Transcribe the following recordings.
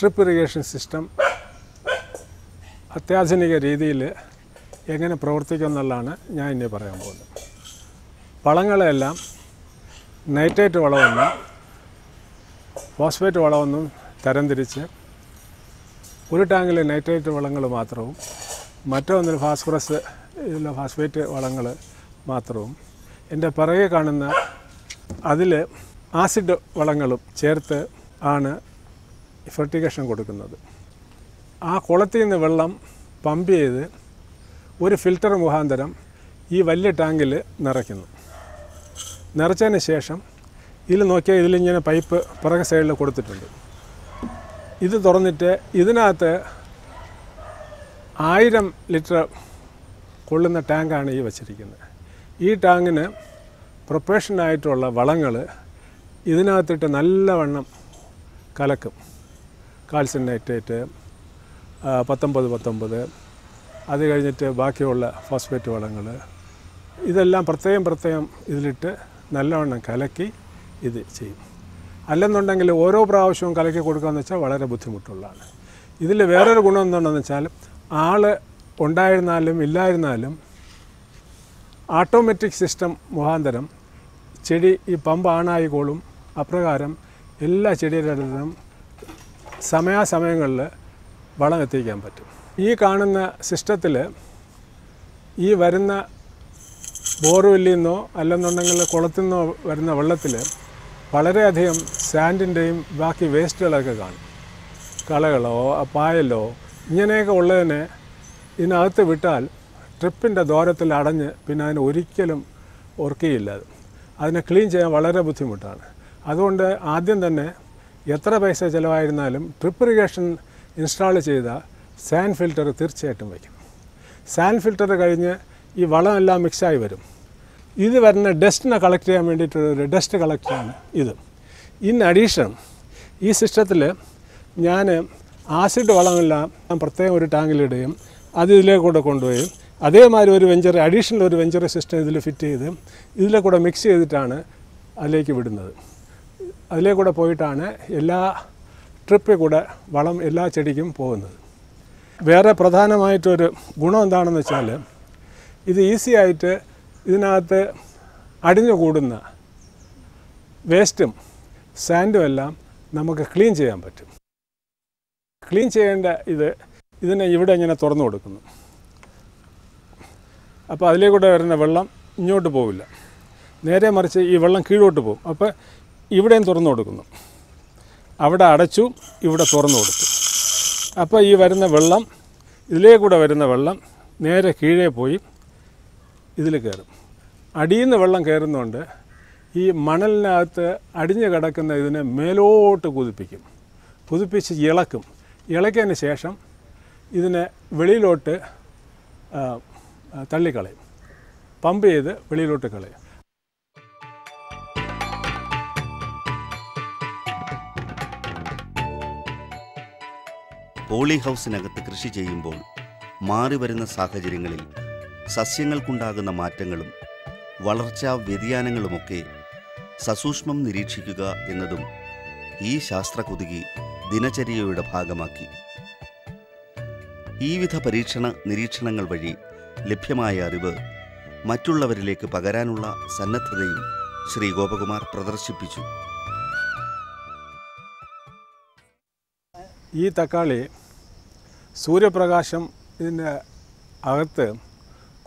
Drip irrigation system അത്യാധുനിക രീതിയിൽ എങ്ങനെ പ്രവർത്തിക്കുമെന്നുള്ളതാണ് ഞാൻ ഇനി പറയാൻ പോകുന്നത്. വളങ്ങളെല്ലാം നൈട്രേറ്റ് വളമൊന്നും ഫോസ്ഫേറ്റ് വളമൊന്നും തരംതിരിച്ച് ഒരു ടാങ്കിൽ നൈട്രേറ്റ് വളങ്ങൾ മാത്രവും മറ്റൊന്നിൽ ഫോസ്ഫറസ് ഫോസ്ഫേറ്റ് വളങ്ങൾ മാത്രവും എൻ്റെ പിറകെ കാണുന്ന അതിൽ ആസിഡ് വളങ്ങളും ചേർത്ത് ആണ് ഫെർട്ടിഗേഷൻ കൊടുക്കുന്നത്. ആ കുളത്തിൽ നിന്ന് വെള്ളം പമ്പ് ചെയ്ത് ഒരു ഫിൽറ്റർ മുഖാന്തരം ഈ വലിയ ടാങ്കിൽ നിറയ്ക്കുന്നു. നിറച്ചതിന് ശേഷം ഇതിൽ നോക്കിയാൽ ഇതിലിങ്ങനെ പൈപ്പ് പിറകെ സൈഡിൽ കൊടുത്തിട്ടുണ്ട്. ഇത് തുറന്നിട്ട് ഇതിനകത്ത് 1000 ലിറ്റർ കൊള്ളുന്ന ടാങ്കാണ് ഈ വച്ചിരിക്കുന്നത്. ഈ ടാങ്കിന് പ്രൊപ്പറേഷനായിട്ടുള്ള വളങ്ങൾ ഇതിനകത്തിട്ട് നല്ലവണ്ണം കലക്കും. കാൽസ്യം നൈട്രേറ്റ് 19 അത് കഴിഞ്ഞിട്ട് ബാക്കിയുള്ള ഫോസ്ഫേറ്റ് വളങ്ങൾ ഇതെല്ലാം പ്രത്യേകം ഇതിലിട്ട് നല്ലവണ്ണം കലക്കി ഇത് ചെയ്യും. അല്ലെന്നുണ്ടെങ്കിൽ ഓരോ പ്രാവശ്യവും കലക്കി കൊടുക്കുകയെന്ന് വെച്ചാൽ വളരെ ബുദ്ധിമുട്ടുള്ളതാണ്. ഇതിൽ വേറൊരു ഗുണം എന്താണെന്ന് വെച്ചാൽ ആൾ ഉണ്ടായിരുന്നാലും ഇല്ലായിരുന്നാലും ഓട്ടോമാറ്റിക് സിസ്റ്റം മുഖാന്തരം ചെടി ഈ പമ്പ് ആണായിക്കോളും. അപ്രകാരം എല്ലാ ചെടികളുടെയും സമയാസമയങ്ങളിൽ വളം എത്തിക്കാൻ പറ്റും. ഈ കാണുന്ന സിസ്റ്റത്തിൽ ഈ വരുന്ന ബോർവെല്ലിൽ നിന്നോ അല്ലെന്നുണ്ടെങ്കിൽ കുളത്തിൽ നിന്നോ വരുന്ന വെള്ളത്തിൽ വളരെയധികം സാൻഡിൻ്റെയും ബാക്കി വേസ്റ്റുകളൊക്കെ കാണും. കളകളോ പായലോ ഇങ്ങനെയൊക്കെ ഉള്ളതിനെ ഇതിനകത്ത് വിട്ടാൽ ട്രിപ്പിൻ്റെ ദൂരത്തിൽ അടഞ്ഞ് പിന്നെ അതിന് ഒരിക്കലും ഉറക്കിയില്ല. അതിനെ ക്ലീൻ ചെയ്യാൻ വളരെ ബുദ്ധിമുട്ടാണ്. അതുകൊണ്ട് ആദ്യം തന്നെ എത്ര പൈസ ചിലവായിരുന്നാലും ട്രിപ്പ് ഇറിഗേഷൻ ഇൻസ്റ്റാൾ ചെയ്ത സാൻഡ് ഫിൽറ്റർ തീർച്ചയായിട്ടും വയ്ക്കും. സാൻഡ് ഫിൽറ്റർ കഴിഞ്ഞ് ഈ വളമെല്ലാം മിക്സായി വരും. ഇത് വരുന്ന ഡസ്റ്റിനെ കളക്ട് ചെയ്യാൻ വേണ്ടിയിട്ടൊരു ഡസ്റ്റ് കളക്ടറാണ് ഇത്. ഇൻ അഡീഷൻ ഈ സിസ്റ്റത്തിൽ ഞാൻ ആസിഡ് വളമെല്ലാം പ്രത്യേകം ഒരു ടാങ്കിലിടുകയും അത് ഇതിലേക്കൂടെ കൊണ്ടുപോയി അതേമാതിരി ഒരു വെഞ്ചർ അഡീഷണൽ ഒരു വെഞ്ചർ സിസ്റ്റം ഇതിൽ ഫിറ്റ് ചെയ്ത് ഇതിലേക്കൂടെ മിക്സ് ചെയ്തിട്ടാണ് അതിലേക്ക് വിടുന്നത്. അതിലേക്കൂടെ പോയിട്ടാണ് എല്ലാ ട്രിപ്പിൽ കൂടെ വളം എല്ലാ ചെടിക്കും പോകുന്നത്. വേറെ പ്രധാനമായിട്ടൊരു ഗുണം എന്താണെന്ന് വെച്ചാൽ ഇത് ഈസി ആയിട്ട് ഇതിനകത്ത് അടിഞ്ഞുകൂടുന്ന വേസ്റ്റും സാൻഡും എല്ലാം നമുക്ക് ക്ലീൻ ചെയ്യാൻ പറ്റും. ക്ലീൻ ചെയ്യേണ്ട ഇതിനെ ഇവിടെ ഇങ്ങനെ തുറന്നു കൊടുക്കുന്നു. അപ്പോൾ അതിലേക്കൂടെ വരുന്ന വെള്ളം ഇങ്ങോട്ട് പോവില്ല, നേരെ മറിച്ച് ഈ വെള്ളം കീഴോട്ട് പോകും. അപ്പോൾ ഇവിടെയും തുറന്നു കൊടുക്കുന്നു. അവിടെ അടച്ചു, ഇവിടെ തുറന്നു കൊടുത്തു. അപ്പോൾ ഈ വരുന്ന വെള്ളം ഇതിലേക്കൂടെ വരുന്ന വെള്ളം നേരെ കീഴേ പോയി ഇതിൽ കയറും. അടിയിൽ നിന്ന് വെള്ളം കയറുന്നതുകൊണ്ട് ഈ മണലിനകത്ത് അടിഞ്ഞു കിടക്കുന്ന ഇതിനെ മേലോട്ട് കുതിപ്പിച്ച് ഇളക്കും. ഇളക്കിയതിന് ശേഷം ഇതിനെ വെളിയിലോട്ട് തള്ളിക്കളയും, പമ്പ് ചെയ്ത് വെളിയിലോട്ട് കളയും. പോളി ഹൗസിനകത്ത് കൃഷി ചെയ്യുമ്പോൾ മാറിവരുന്ന സാഹചര്യങ്ങളിൽ സസ്യങ്ങൾക്കുണ്ടാകുന്ന മാറ്റങ്ങളും വളർച്ചാ വ്യതിയാനങ്ങളുമൊക്കെ സസൂക്ഷ്മം നിരീക്ഷിക്കുക എന്നതും ഈ ശാസ്ത്രകുതുകി ദിനചര്യയുടെ ഭാഗമാക്കി. ഈ വിധ പരീക്ഷണ നിരീക്ഷണങ്ങൾ വഴി ലഭ്യമായ അറിവ് മറ്റുള്ളവരിലേക്ക് പകരാനുള്ള സന്നദ്ധതയും ശ്രീ ഗോപകുമാർ പ്രദർശിപ്പിച്ചു. ഈ തക്കാളി സൂര്യപ്രകാശം ഇതിൻ്റെ അകത്ത്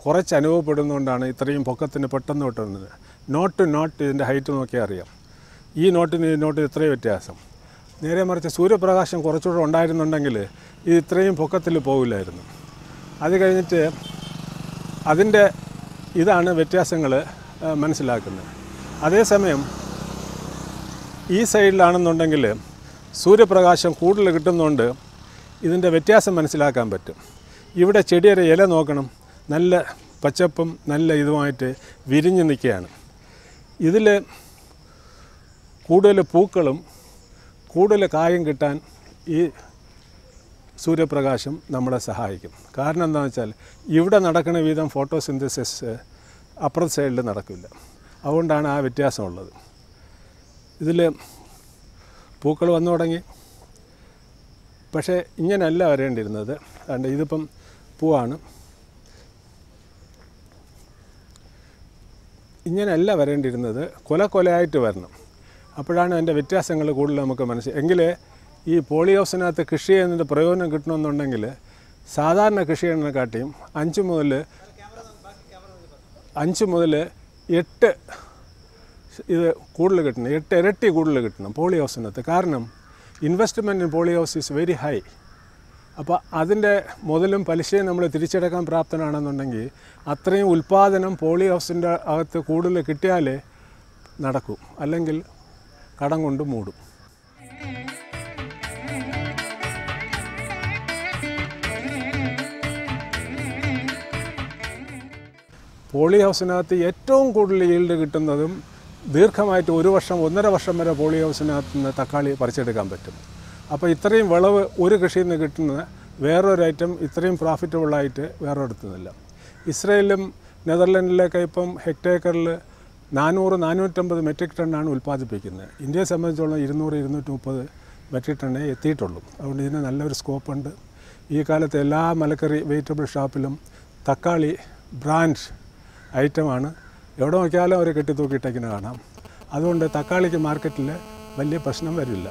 കുറച്ച് അനുഭവപ്പെടുന്നതുകൊണ്ടാണ് ഇത്രയും പൊക്കത്തിന് പെട്ടെന്ന് കിട്ടുന്നത്. നോട്ട് ടു നോട്ട് ഇതിൻ്റെ ഹൈറ്റ് നോക്കിയാൽ അറിയാം. ഈ നോട്ടിന് ഈ നോട്ടിന് ഇത്രയും വ്യത്യാസം. നേരെ മറിച്ച് സൂര്യപ്രകാശം കുറച്ചുകൂടെ ഉണ്ടായിരുന്നുണ്ടെങ്കിൽ ഇത് ഇത്രയും പൊക്കത്തിൽ പോകില്ലായിരുന്നു. അത് കഴിഞ്ഞിട്ട് അതിൻ്റെ ഇതാണ് വ്യത്യാസങ്ങൾ മനസ്സിലാക്കുന്നത്. അതേസമയം ഈ സൈഡിലാണെന്നുണ്ടെങ്കിൽ സൂര്യപ്രകാശം കൂടുതൽ കിട്ടുന്നതുകൊണ്ട് ഇതിൻ്റെ വ്യത്യാസം മനസ്സിലാക്കാൻ പറ്റും. ഇവിടെ ചെടിയുടെ ഇല നോക്കണം, നല്ല പച്ചപ്പും നല്ല ഇതുമായിട്ട് വിരിഞ്ഞ് നിൽക്കുകയാണ്. ഇതിൽ കൂടുതൽ പൂക്കളും കൂടുതൽ കായും കിട്ടാൻ ഈ സൂര്യപ്രകാശം നമ്മളെ സഹായിക്കും. കാരണം എന്താണെന്ന് വെച്ചാൽ ഇവിടെ നടക്കുന്ന വിധം ഫോട്ടോസിന്തസിസ് അപ്പുറത്തെ സൈഡിൽ നടക്കില്ല. അതുകൊണ്ടാണ് ആ വ്യത്യാസമുള്ളത്. ഇതിൽ പൂക്കൾ വന്നു തുടങ്ങി, പക്ഷേ ഇങ്ങനെയല്ല വരേണ്ടിയിരുന്നത്. അതുകൊണ്ട് ഇതിപ്പം പൂവാണ്. ഇങ്ങനെയല്ല വരേണ്ടിയിരുന്നത്, കൊലയായിട്ട് വരണം. അപ്പോഴാണ് അതിൻ്റെ വ്യത്യാസങ്ങൾ കൂടുതൽ നമുക്ക് മനസ്സിൽ. ഈ പോളി ഹൗസിനകത്ത് കൃഷി ചെയ്യുന്നതിൻ്റെ പ്രയോജനം കിട്ടണമെന്നുണ്ടെങ്കിൽ സാധാരണ കൃഷി ചെയ്യുന്നതിനെക്കാട്ടിയും 5 മുതൽ 8 ഇത് കൂടുതൽ കിട്ടണം, 8 ഇരട്ടി കൂടുതൽ കിട്ടണം പോളി ഹൗസിനകത്ത്. കാരണം investment in poly house is very high. അപ്പോൾ അതിൻ്റെ മുതലും പലിശയും നമ്മൾ തിരിച്ചടക്കാൻ പ്രാപ്തനാണെന്നുണ്ടെങ്കിൽ അത്രയും ഉൽപ്പാദനം പോളി ഹൗസിൻ്റെ അകത്ത് കൂടുതൽ കിട്ടിയാലേ നടക്കും, അല്ലെങ്കിൽ കടം കൊണ്ട് മൂടും. പോളി ഹൗസിനകത്ത് ഏറ്റവും കൂടുതൽ ഈൽഡ് കിട്ടുന്നതും ദീർഘമായിട്ട് 1 വർഷം 1.5 വർഷം വരെ പോളി ഹൗസിനകത്ത് നിന്ന് തക്കാളി പറിച്ചെടുക്കാൻ പറ്റും. അപ്പോൾ ഇത്രയും വിളവ് ഒരു കൃഷിയിൽ നിന്ന് കിട്ടുന്ന വേറൊരു ഐറ്റം ഇത്രയും പ്രോഫിറ്റബിളായിട്ട് വേറെ എടുത്തുന്നില്ല. ഇസ്രയേലിലും നെതർലൻഡിലൊക്കെ ഇപ്പം ഹെക്ടേക്കറിൽ 400-450 മെട്രിക് ടണ്ണാണ് ഉൽപ്പാദിപ്പിക്കുന്നത്. ഇന്ത്യയെ സംബന്ധിച്ചോളം 200-230 മെട്രിക് ടണ്ണേ എത്തിയിട്ടുള്ളൂ. അതുകൊണ്ട് ഇതിന് നല്ലൊരു സ്കോപ്പുണ്ട്. ഈ കാലത്ത് എല്ലാ മലക്കറി വെജിറ്റബിൾ ഷോപ്പിലും തക്കാളി ബ്രാൻഡ് ഐറ്റമാണ്. എവിടെ നോക്കിയാലും അവർ കെട്ടിത്തൂക്കിയിട്ടേക്കിന് കാണാം. അതുകൊണ്ട് തക്കാളിക്ക് മാർക്കറ്റിൽ വലിയ പ്രശ്നം വരില്ല.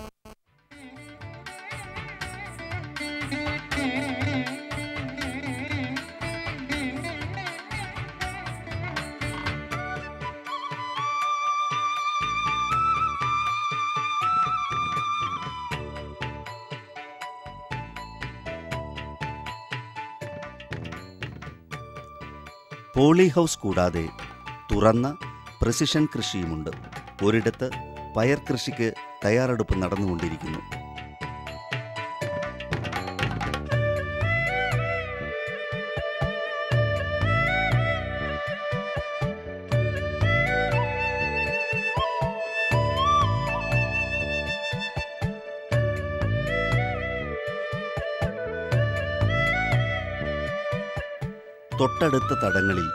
പോളി ഹൗസ് കൂടാതെ തുറന്ന പ്രിസിഷൻ കൃഷിയുമുണ്ട്. ഒരിടത്ത് പയർ കൃഷിക്ക് തയ്യാറെടുപ്പ് നടന്നുകൊണ്ടിരിക്കുന്നു. തൊട്ടടുത്ത തടങ്ങളിൽ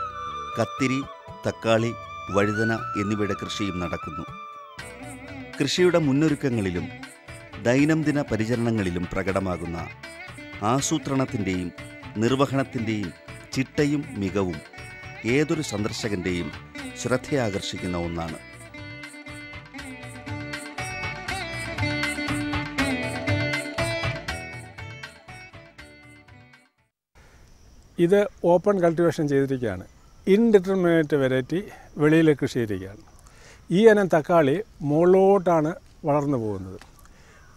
കത്തിരി, തക്കാളി, വഴുതന എന്നിവയുടെ കൃഷിയും നടക്കുന്നു. കൃഷിയുടെ മുന്നൊരുക്കങ്ങളിലും ദൈനംദിന പരിചരണങ്ങളിലും പ്രകടമാകുന്ന ആസൂത്രണത്തിൻ്റെയും നിർവഹണത്തിൻ്റെയും ചിട്ടയും മികവും ഏതൊരു സന്ദർശകൻ്റെയും ശ്രദ്ധയാകർഷിക്കുന്ന ഒന്നാണ്. ഇത് ഓപ്പൺ കൾട്ടിവേഷൻ ചെയ്തിരിക്കുകയാണ്. ഇൻഡിറ്റർമിനേറ്റ് വെറൈറ്റി വെളിയിൽ കൃഷി ചെയ്തിരിക്കുകയാണ്. ഈ ഇനം തക്കാളി മുകളിലോട്ടാണ് വളർന്നു പോകുന്നത്.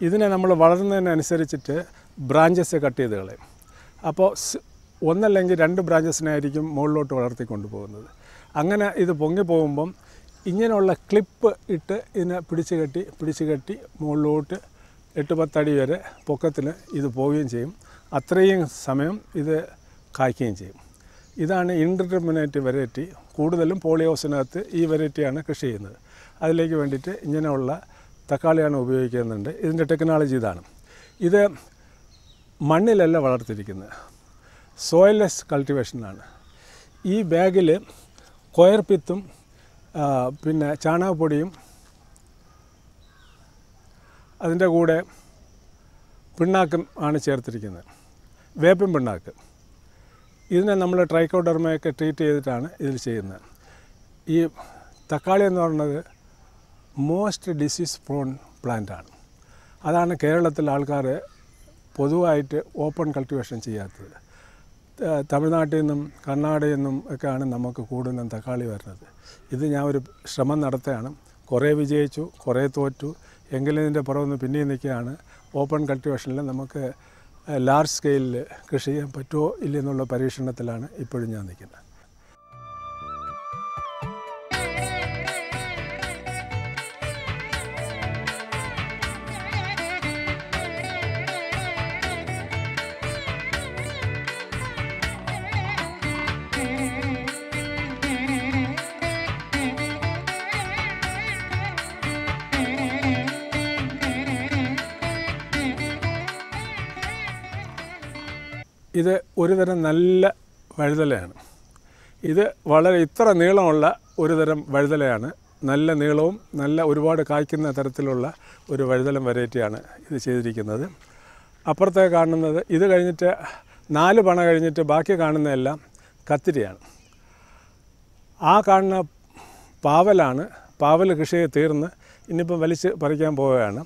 ഇതിനെ നമ്മൾ വളർന്നതിനനുസരിച്ചിട്ട് ബ്രാഞ്ചസ് കട്ട് ചെയ്ത് കളയും. അപ്പോൾ ഒന്നല്ലെങ്കിൽ 2 ബ്രാഞ്ചസിനായിരിക്കും മുകളിലോട്ട് വളർത്തിക്കൊണ്ട് പോകുന്നത്. അങ്ങനെ ഇത് പൊങ്ങിപ്പോകുമ്പം ഇങ്ങനെയുള്ള ക്ലിപ്പ് ഇട്ട് ഇതിനെ പിടിച്ച് കെട്ടി മുകളിലോട്ട് 8-10 അടി വരെ പൊക്കത്തിൽ ഇത് പോവുകയും ചെയ്യും. അത്രയും സമയം ഇത് കായ്ക്കുകയും ചെയ്യും. ഇതാണ് ഇൻഡിറ്റർമിനേറ്റ് വെറൈറ്റി. കൂടുതലും പോളി ഹൗസിനകത്ത് ഈ വെറൈറ്റിയാണ് കൃഷി ചെയ്യുന്നത്. അതിലേക്ക് വേണ്ടിയിട്ട് ഇങ്ങനെയുള്ള തക്കാളിയാണ് ഉപയോഗിക്കുന്നുണ്ട്. ഇതിൻ്റെ ടെക്നോളജി ഇതാണ്. ഇത് മണ്ണിലല്ല വളർത്തിയിരിക്കുന്നത്, സോയിൽലെസ് കൾട്ടിവേഷനാണ്. ഈ ബാഗിൽ കൊയർപ്പിത്തും പിന്നെ ചാണകപ്പൊടിയും അതിൻ്റെ കൂടെ പിണ്ണാക്കും ആണ് ചേർത്തിരിക്കുന്നത്, വേപ്പിൻ പിണ്ണാക്ക്. ഇതിനെ നമ്മൾ ട്രൈക്കോഡെർമയൊക്കെ ട്രീറ്റ് ചെയ്തിട്ടാണ് ഇതിൽ ചെയ്യുന്നത്. ഈ തക്കാളി എന്ന് പറയുന്നത് മോസ്റ്റ് ഡിസീസ് പ്രോൺ പ്ലാന്റാണ്. അതാണ് കേരളത്തിൽ ആൾക്കാർ പൊതുവായിട്ട് ഓപ്പൺ കൾട്ടിവേഷൻ ചെയ്യാത്തത്. തമിഴ്നാട്ടിൽ നിന്നും കർണാടകയിൽ നിന്നും ഒക്കെയാണ് നമുക്ക് കൂടുതലും തക്കാളി വരുന്നത്. ഇത് ഞാൻ ഒരു ശ്രമം നടത്തുകയാണ്. കുറേ വിജയിച്ചു, കുറേ തോറ്റു. എങ്കിലും ഇതിൻ്റെ പുറമൊന്ന് പിന്നെയും നിൽക്കുകയാണ്. ഓപ്പൺ കൾട്ടിവേഷനിൽ നമുക്ക് ലാർജ് സ്കെയിലിൽ കൃഷി ചെയ്യാൻ പറ്റുമോ ഇല്ലെന്നുള്ള പരീക്ഷണത്തിലാണ് ഇപ്പോഴും ഞാൻ നിൽക്കുന്നത്. ഇത് ഒരുതരം നല്ല വഴുതലയാണ്. ഇത് വളരെ ഇത്ര നീളമുള്ള ഒരുതരം വഴുതലയാണ്. നല്ല നീളവും നല്ല ഒരുപാട് കായ്ക്കുന്ന തരത്തിലുള്ള ഒരു വഴുതലം വെറൈറ്റിയാണ് ഇത് ചെയ്തിരിക്കുന്നത്. അപ്പുറത്തെ കാണുന്നത് ഇത് കഴിഞ്ഞിട്ട് 4 പണ കഴിഞ്ഞിട്ട് ബാക്കി കാണുന്നതെല്ലാം കത്തിരിയാണ്. ആ കാണുന്ന പാവലാണ്. പാവൽ കൃഷി തീർന്ന് ഇനിയിപ്പം വലിച്ച് പറിക്കാൻ പോവുകയാണ്.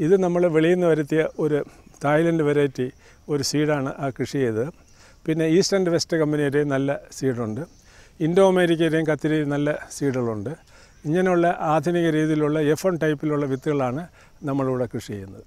ഇത് നമ്മൾ വെളിയിൽ നിന്ന് വരുത്തിയ ഒരു തായ്ലൻഡ് വെറൈറ്റി ഒരു സീഡാണ് ആ കൃഷി ചെയ്തത്. പിന്നെ ഈസ്റ്റ് ആൻഡ് വെസ്റ്റ് കമ്പനിയുടെയും നല്ല സീഡുണ്ട്. ഇൻഡോ അമേരിക്കയുടെയും കത്തിരി നല്ല സീഡുകളുണ്ട്. ഇങ്ങനെയുള്ള ആധുനിക രീതിയിലുള്ള F1 ടൈപ്പിലുള്ള വിത്തുകളാണ് നമ്മളിവിടെ കൃഷി ചെയ്യുന്നത്.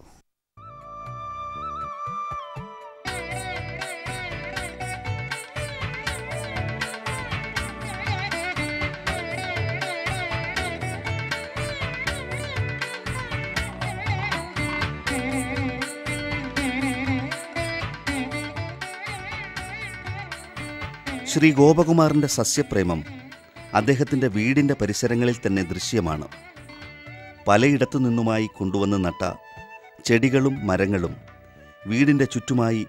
ശ്രീ ഗോപകുമാറിൻ്റെ സസ്യപ്രേമം അദ്ദേഹത്തിൻ്റെ വീടിൻ്റെ പരിസരങ്ങളിൽ തന്നെ ദൃശ്യമാണ്. പലയിടത്തു നിന്നുമായി കൊണ്ടുവന്ന് നട്ട ചെടികളും മരങ്ങളും വീടിൻ്റെ ചുറ്റുമായി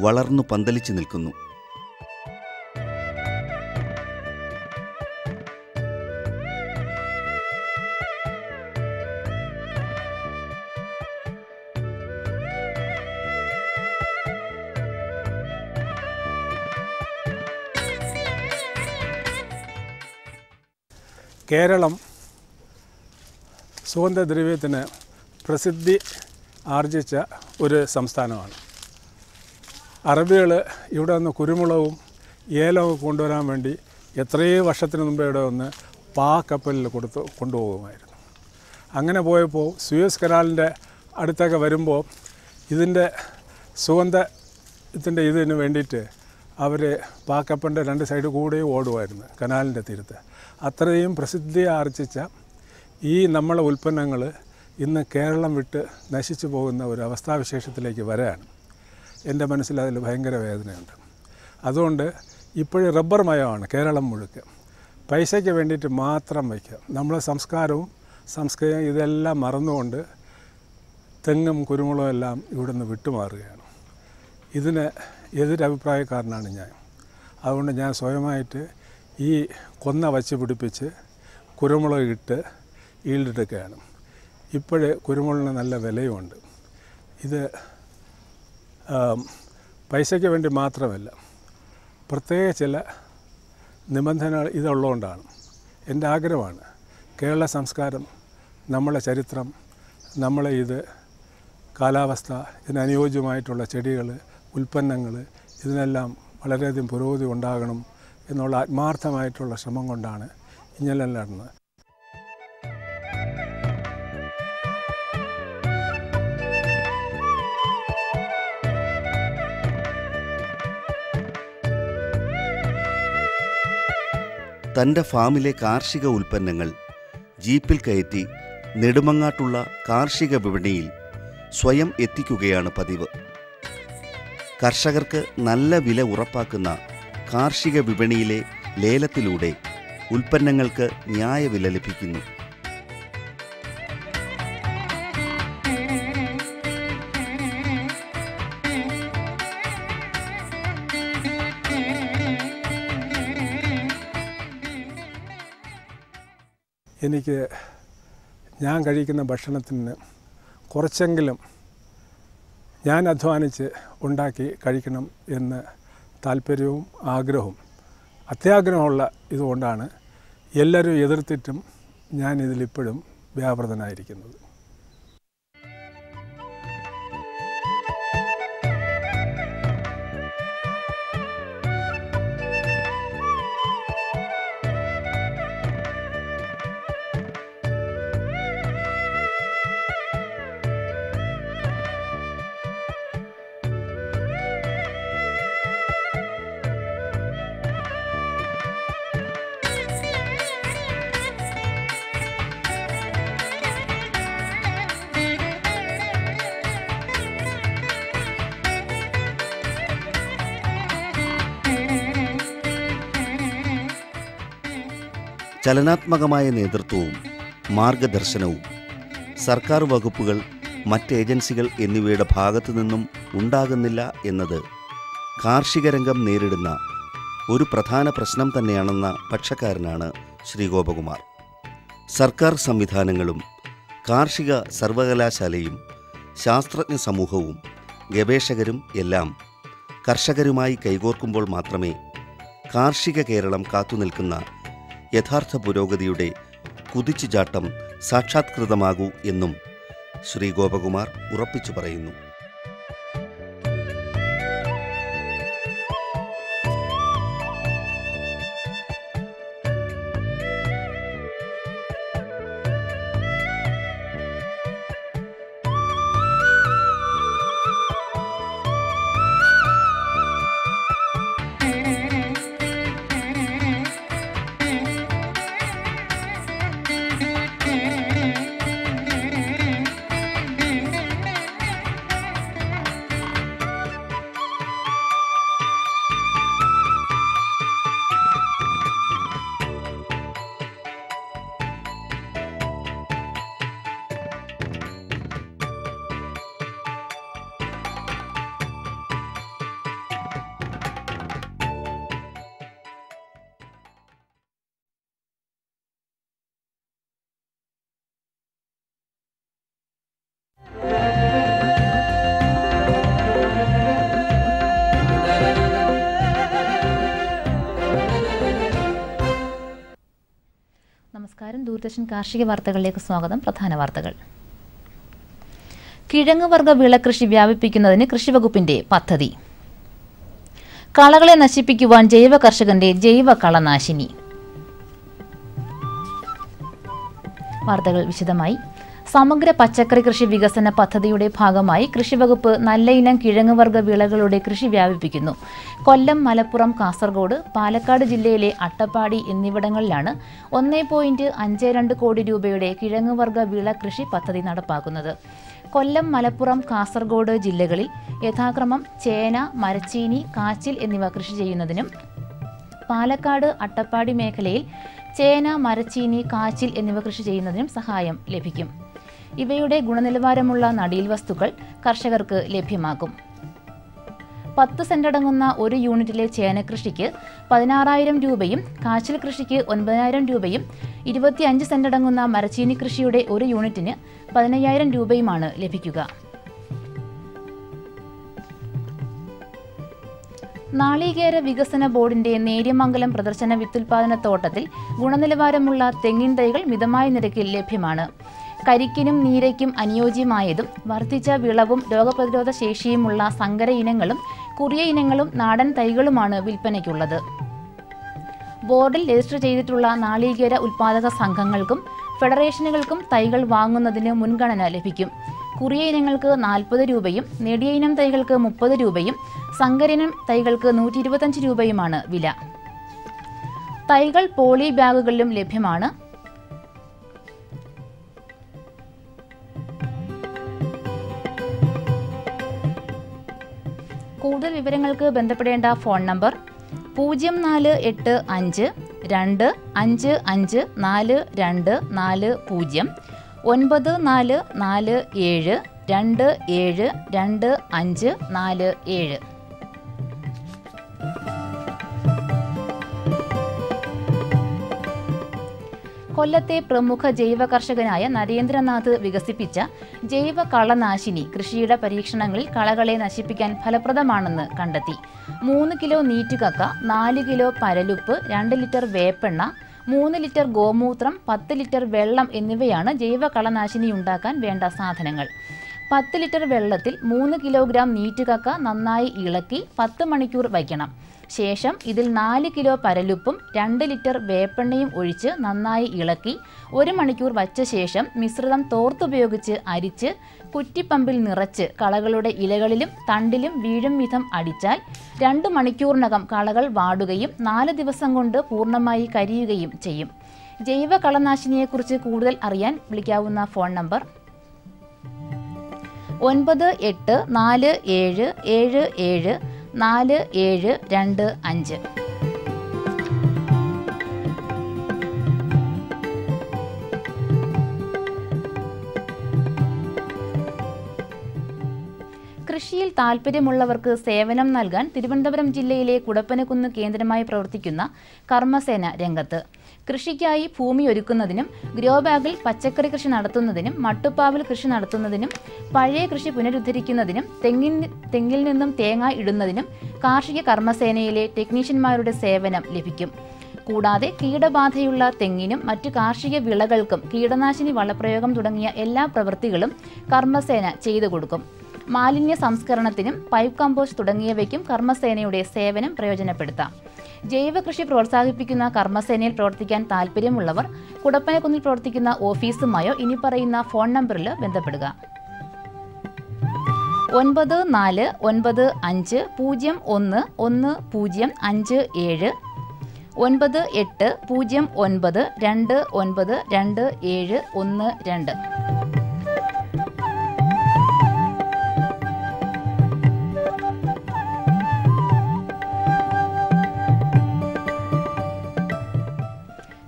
വളർന്നു പന്തലിച്ച് നിൽക്കുന്നു. കേരളം സുഗന്ധദ്രവ്യത്തിന് പ്രസിദ്ധി ആർജിച്ച ഒരു സംസ്ഥാനമാണ്. അറബികൾ ഇവിടെ വന്ന് കുരുമുളകും ഏലവും കൊണ്ടുവരാൻ വേണ്ടി എത്രയോ വർഷത്തിന് മുമ്പ് ഇവിടെ വന്ന് കപ്പലിൽ കൊണ്ടുപോകുമായിരുന്നു. അങ്ങനെ പോയപ്പോൾ സൂയസ് കനാലിൻ്റെ അടുത്തൊക്കെ വരുമ്പോൾ ഇതിൻ്റെ സുഗന്ധത്തിൻ്റെ ഇതിന് വേണ്ടിയിട്ട് അവർ കപ്പലിൻ്റെ 2 സൈഡ് കൂടെയും ഓടുമായിരുന്നു കനാലിൻ്റെ തീരത്ത്. അത്രയും പ്രസിദ്ധി ആർജിച്ച ഈ നമ്മളെ ഉൽപ്പന്നങ്ങൾ ഇന്ന് കേരളം വിട്ട് നശിച്ചു പോകുന്ന ഒരു അവസ്ഥാവിശേഷത്തിലേക്ക് വരെയാണ്. എൻ്റെ മനസ്സിൽ അതിൽ ഭയങ്കര വേദനയുണ്ട്. അതുകൊണ്ട് ഇപ്പോഴും റബ്ബർ മയമാണ് കേരളം മുഴുക്കെ. പൈസയ്ക്ക് വേണ്ടിയിട്ട് മാത്രം വയ്ക്കുക. നമ്മളെ സംസ്കാരം ഇതെല്ലാം മറന്നുകൊണ്ട് തെങ്ങും കുരുമുളകും എല്ലാം ഇവിടുന്ന് വിട്ടുമാറുകയാണ്. ഇതിന് എതിരഭിപ്രായക്കാരനാണ് ഞാൻ. അതുകൊണ്ട് ഞാൻ സ്വയമായിട്ട് ഈ കൊന്ന വച്ച് പിടിപ്പിച്ച് കുരുമുളക് ഇട്ട് ഈൽഡെടുക്കുകയാണ്. ഇപ്പോഴേ കുരുമുളകിന് നല്ല വിലയുമുണ്ട്. ഇത് പൈസയ്ക്ക് വേണ്ടി മാത്രമല്ല, പ്രത്യേക ചില നിബന്ധനകൾ ഇതുള്ളതുകൊണ്ടാണ്. എൻ്റെ ആഗ്രഹമാണ് കേരള സംസ്കാരം, നമ്മളെ ചരിത്രം, നമ്മളെ കാലാവസ്ഥ, ഇതിനനുയോജ്യമായിട്ടുള്ള ചെടികൾ, ഉൽപ്പന്നങ്ങൾ, ഇതിനെല്ലാം വളരെയധികം പുരോഗതി ഉണ്ടാകണം എന്നുള്ള ആത്മാർത്ഥമായിട്ടുള്ള ശ്രമം കൊണ്ടാണ് ഇങ്ങനെല്ലാം നടന്നത്. തൻ്റെ ഫാമിലെ കാർഷിക ഉൽപ്പന്നങ്ങൾ ജീപ്പിൽ കയറ്റി നെടുമങ്ങാട്ടുള്ള കാർഷിക വിപണിയിൽ സ്വയം എത്തിക്കുകയാണ് പതിവ്. കർഷകർക്ക് നല്ല വില ഉറപ്പാക്കുന്ന കാർഷിക വിപണിയിലെ ലേലത്തിലൂടെ ഉൽപ്പന്നങ്ങൾക്ക് ന്യായവില ലഭിക്കുന്നു. എനിക്ക് ഞാൻ കഴിക്കുന്ന ഭക്ഷണത്തിന് കുറച്ചെങ്കിലും ഞാൻ അധ്വാനിച്ച് ഉണ്ടാക്കി കഴിക്കണം എന്ന് താല്പര്യവും ആഗ്രഹവും അത്യാഗ്രഹമുള്ള ഇതുകൊണ്ടാണ് എല്ലാവരും എതിർത്തിട്ടും ഞാൻ ഇതിലിപ്പോഴും വ്യാപൃതനായിരിക്കുന്നത്. ചലനാത്മകമായ നേതൃത്വവും മാർഗദർശനവും സർക്കാർ വകുപ്പുകൾ, മറ്റ് ഏജൻസികൾ എന്നിവയുടെ ഭാഗത്തു നിന്നും ഉണ്ടാകുന്നില്ല എന്നത് കാർഷിക രംഗം നേരിടുന്ന ഒരു പ്രധാന പ്രശ്നം തന്നെയാണെന്ന പക്ഷക്കാരനാണ് ശ്രീ ഗോപകുമാർ. സർക്കാർ സംവിധാനങ്ങളും കാർഷിക സർവകലാശാലയും ശാസ്ത്രജ്ഞ സമൂഹവും ഗവേഷകരും എല്ലാം കർഷകരുമായി കൈകോർക്കുമ്പോൾ മാത്രമേ കാർഷിക കേരളം കാത്തുനിൽക്കുന്ന യഥാർത്ഥ പുരോഗതിയുടെ കുതിച്ചുചാട്ടം സാക്ഷാത്കൃതമാകൂ എന്നും ശ്രീ ഗോപകുമാർ ഉറപ്പിച്ചു പറയുന്നു. നമസ്കാരം. ദൂരദർശൻ കാർഷിക വാർത്തകളിലേക്ക് സ്വാഗതം. പ്രധാന വാർത്തകൾ. കിഴങ്ങുവർഗ വിളകൃഷി വ്യാപിപ്പിക്കുന്നതിന് കൃഷിവകുപ്പിന്റെ പദ്ധതി. കളകളെ നശിപ്പിക്കുവാൻ ജൈവ കർഷകന്റെ ജൈവ കളനാശിനി. വാർത്തകൾ വിശദമായി. സമഗ്ര പച്ചക്കറി കൃഷി വികസന പദ്ധതിയുടെ ഭാഗമായി കൃഷിവകുപ്പ് നല്ല ഇനം കിഴങ്ങുവർഗ വിളകളുടെ കൃഷി വ്യാപിപ്പിക്കുന്നു. കൊല്ലം, മലപ്പുറം, കാസർഗോഡ്, പാലക്കാട് ജില്ലയിലെ അട്ടപ്പാടി എന്നിവിടങ്ങളിലാണ് 1.52 കോടി രൂപയുടെ കിഴങ്ങുവർഗ വിള കൃഷി പദ്ധതി നടപ്പാക്കുന്നത്. കൊല്ലം, മലപ്പുറം, കാസർഗോഡ് ജില്ലകളിൽ യഥാക്രമം ചേന, മരച്ചീനി, കാച്ചിൽ എന്നിവ കൃഷി ചെയ്യുന്നതിനും പാലക്കാട്, അട്ടപ്പാടി മേഖലയിൽ ചേന, മരച്ചീനി, കാച്ചിൽ എന്നിവ കൃഷി ചെയ്യുന്നതിനും സഹായം ലഭിക്കും. ഇവയുടെ ഗുണനിലവാരമുള്ള നടീൽ വസ്തുക്കൾ കർഷകർക്ക് ലഭ്യമാക്കും. 10 സെന്റടങ്ങുന്ന ഒരു യൂണിറ്റിലെ ചേന കൃഷിക്ക് 16,000 രൂപയും കാച്ചിൽ കൃഷിക്ക് 9,000 രൂപയും 25 സെന്റടങ്ങുന്ന മരച്ചീനി കൃഷിയുടെ ഒരു യൂണിറ്റിന് 15,000 രൂപയുമാണ് ലഭിക്കുക. നാളികേര വികസന ബോർഡിന്റെ നേര്യമംഗലം പ്രദർശന വിത്തുൽപാദന തോട്ടത്തിൽ ഗുണനിലവാരമുള്ള തെങ്ങിൻ തൈകൾ മിതമായ നിരക്കിൽ ലഭ്യമാണ്. കരിക്കിനും നീരയ്ക്കും അനുയോജ്യമായതും വർദ്ധിച്ച വിളവും രോഗപ്രതിരോധ ശേഷിയുമുള്ള സങ്കര ഇനങ്ങളും കുറിയ ഇനങ്ങളും നാടൻ തൈകളുമാണ് വിൽപ്പനയ്ക്കുള്ളത്. ബോർഡിൽ രജിസ്റ്റർ ചെയ്തിട്ടുള്ള നാളികേര ഉൽപാദക സംഘങ്ങൾക്കും ഫെഡറേഷനുകൾക്കും തൈകൾ വാങ്ങുന്നതിന് മുൻഗണന ലഭിക്കും. കുറിയ ഇനങ്ങൾക്ക് 40 രൂപയും നെടിയ ഇനം തൈകൾക്ക് 30 രൂപയും സങ്കരയിനം തൈകൾക്ക് 125 രൂപയുമാണ് വില. തൈകൾ പോളി ബാഗുകളിലും ലഭ്യമാണ്. കൂടുതൽ വിവരങ്ങൾക്ക് ബന്ധപ്പെടേണ്ട ഫോൺ നമ്പർ 0485 255 4240 9447 272547. കൊല്ലത്തെ പ്രമുഖ ജൈവ കർഷകനായ നരേന്ദ്രനാഥ് വികസിപ്പിച്ച ജൈവ കളനാശിനി കൃഷിയുടെ പരീക്ഷണങ്ങളിൽ കളകളെ നശിപ്പിക്കാൻ ഫലപ്രദമാണെന്ന് കണ്ടെത്തി. 3 കിലോ നീറ്റുകക്ക, 4 കിലോ പരലുപ്പ്, 2 ലിറ്റർ വേപ്പെണ്ണ, 3 ലിറ്റർ ഗോമൂത്രം, 10 ലിറ്റർ വെള്ളം എന്നിവയാണ് ജൈവ കളനാശിനി ഉണ്ടാക്കാൻ വേണ്ട സാധനങ്ങൾ. 10 ലിറ്റർ വെള്ളത്തിൽ 3 കിലോഗ്രാം നീറ്റുകക്ക നന്നായി ഇളക്കി 10 മണിക്കൂർ വയ്ക്കണം. ശേഷം ഇതിൽ 4 കിലോ പരലുപ്പും 2 ലിറ്റർ വേപ്പെണ്ണയും ഒഴിച്ച് നന്നായി ഇളക്കി 1 മണിക്കൂർ വച്ച ശേഷം മിശ്രിതം തോർത്തുപയോഗിച്ച് അരിച്ച് കുറ്റിപ്പമ്പിൽ നിറച്ച് കളകളുടെ ഇലകളിലും തണ്ടിലും വീഴും വിധം അടിച്ചാൽ 2 മണിക്കൂറിനകം കളകൾ വാടുകയും 4 ദിവസം കൊണ്ട് പൂർണ്ണമായി കരിയുകയും ചെയ്യും. ജൈവ കളനാശിനിയെക്കുറിച്ച് കൂടുതൽ അറിയാൻ വിളിക്കാവുന്ന ഫോൺ നമ്പർ 9847774725. കൃഷിയിൽ താൽപ്പര്യമുള്ളവർക്ക് സേവനം നൽകാൻ തിരുവനന്തപുരം ജില്ലയിലെ കുടപ്പനക്കുന്ന് കേന്ദ്രമായി പ്രവർത്തിക്കുന്ന കർമ്മസേന രംഗത്ത്. കൃഷിക്കായി ഭൂമി ഒരുക്കുന്നതിനും ഗ്രോ ബാഗിൽ പച്ചക്കറി കൃഷി നടത്തുന്നതിനും മട്ടുപ്പാവിൽ കൃഷി നടത്തുന്നതിനും പഴയ കൃഷി പുനരുദ്ധരിക്കുന്നതിനും തെങ്ങിൽ നിന്നും തേങ്ങ ഇടുന്നതിനും കാർഷിക കർമ്മസേനയിലെ ടെക്നീഷ്യന്മാരുടെ സേവനം ലഭിക്കും. കൂടാതെ കീടബാധയുള്ള തെങ്ങിനും മറ്റു കാർഷിക വിളകൾക്കും കീടനാശിനി വളപ്രയോഗം തുടങ്ങിയ എല്ലാ പ്രവൃത്തികളും കർമ്മസേന ചെയ്തു കൊടുക്കും. മാലിന്യ സംസ്കരണത്തിനും പൈപ്പ് കമ്പോസ്റ്റ് തുടങ്ങിയവയ്ക്കും കർമ്മസേനയുടെ സേവനം പ്രയോജനപ്പെടുത്താം. ജൈവ കൃഷി പ്രോത്സാഹിപ്പിക്കുന്ന കർമ്മസേനയിൽ പ്രവർത്തിക്കാൻ താൽപ്പര്യമുള്ളവർ കുടപ്പനക്കുന്നിൽ പ്രവർത്തിക്കുന്ന ഓഫീസുമായോ ഇനി പറയുന്ന ഫോൺ നമ്പറിൽ ബന്ധപ്പെടുക. 9495011057 9809292712.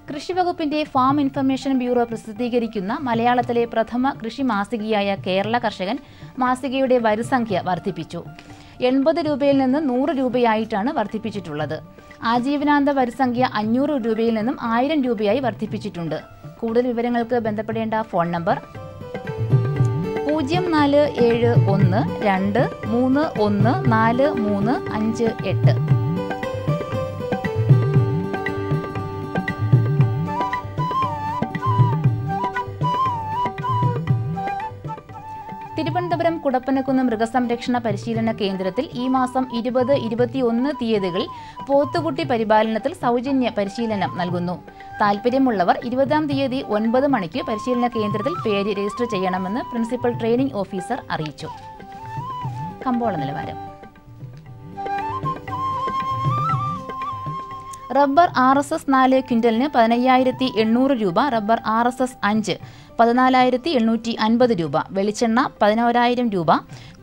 കൃഷിവകുപ്പിന്റെ ഫാം ഇൻഫർമേഷൻ ബ്യൂറോ പ്രസിദ്ധീകരിക്കുന്ന മലയാളത്തിലെ പ്രഥമ കൃഷി മാസികയായ കേരള കർഷകൻ മാസികയുടെ വരിസംഖ്യ വർദ്ധിപ്പിച്ചു. 80 രൂപയിൽ നിന്ന് 100 രൂപയായിട്ടാണ് വർദ്ധിപ്പിച്ചിട്ടുള്ളത്. ആജീവനാന്ത വരിസംഖ്യ 500 രൂപയിൽ നിന്നും 1000 രൂപയായി വർദ്ധിപ്പിച്ചിട്ടുണ്ട്. കൂടുതൽ വിവരങ്ങൾക്ക് ബന്ധപ്പെടേണ്ട ഫോൺ നമ്പർ 0471231458. തിരുവനന്തപുരം കുടപ്പനക്കുന്ന് മൃഗസംരക്ഷണ പരിശീലന കേന്ദ്രത്തിൽ ഈ മാസം 20, 21 തീയതികളിൽ പോത്തുകുട്ടി പരിപാലനത്തിൽ സൗജന്യ പരിശീലനം നൽകുന്നു. താൽപ്പര്യമുള്ളവർ 20-ാം തീയതി 9 മണിക്ക് പരിശീലന കേന്ദ്രത്തിൽ പേര് രജിസ്റ്റർ ചെയ്യണമെന്ന് പ്രിൻസിപ്പൽ ട്രെയിനിംഗ് ഓഫീസർ അറിയിച്ചു. കമ്പോള നിലവാരം. റബ്ബർ RSS 4 ക്വിൻ്റലിന് 15,800 രൂപ, റബ്ബർ RSS 5 14,850 രൂപ, വെളിച്ചെണ്ണ 11,000 രൂപ,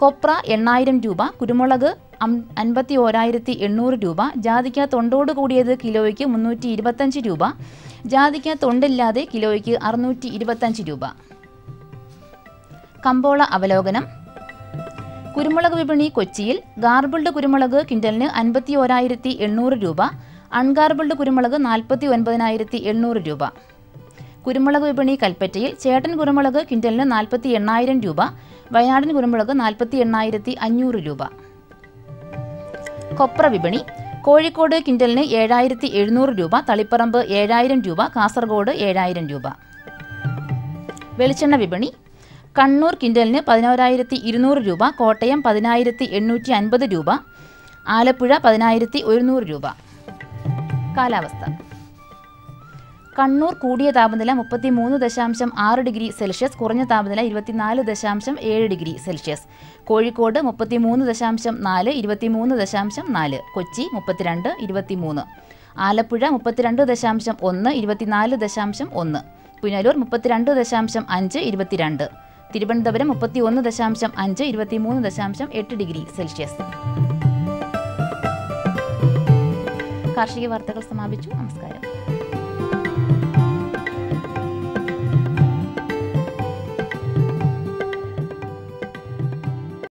കൊപ്ര 8,000 രൂപ, കുരുമുളക് 51,800 രൂപ, ജാതിക്ക തൊണ്ടോട് കൂടിയത് കിലോയ്ക്ക് 325 രൂപ, ജാതിക്ക തൊണ്ടില്ലാതെ കിലോയ്ക്ക് 625 രൂപ. കമ്പോള അവലോകനം. കുരുമുളക് വിപണി കൊച്ചിയിൽ ഗാർബിൾഡ് കുരുമുളക് ക്വിൻ്റലിന് 51,800 രൂപ, അൺഗാർബിൾഡ് കുരുമുളക് 49,800 രൂപ. കുരുമുളക് വിപണി കൽപ്പറ്റയിൽ ചേട്ടൻ കുരുമുളക് ക്വിൻ്റലിന് 48,000 രൂപ, വയനാടൻ കുരുമുളക് 48,500 രൂപ. കൊപ്ര വിപണി കോഴിക്കോട് ക്വിൻ്റലിന് 7,700 രൂപ, തളിപ്പറമ്പ് 7,000 രൂപ, കാസർഗോഡ് 7,000 രൂപ. വെളിച്ചെണ്ണ വിപണി കണ്ണൂർ ക്വിൻ്റലിന് 11,200 രൂപ, കോട്ടയം 10,850 രൂപ, ആലപ്പുഴ 10,100 രൂപ. കാലാവസ്ഥ. കണ്ണൂർ കൂടിയ താപനില 33.6 ഡിഗ്രി സെൽഷ്യസ്, കുറഞ്ഞ താപനില 24.7 degree Celsius. Kozhikode 33.4, 23.4. Kochi 32, 23. Alappuzha 32.1, 24.1. Punalur 32.5, 22. Thiruvananthapuram 31.5, 23.8 degree Celsius. കാർഷിക വാർത്തകൾ സമാപിച്ചു. നമസ്കാരം.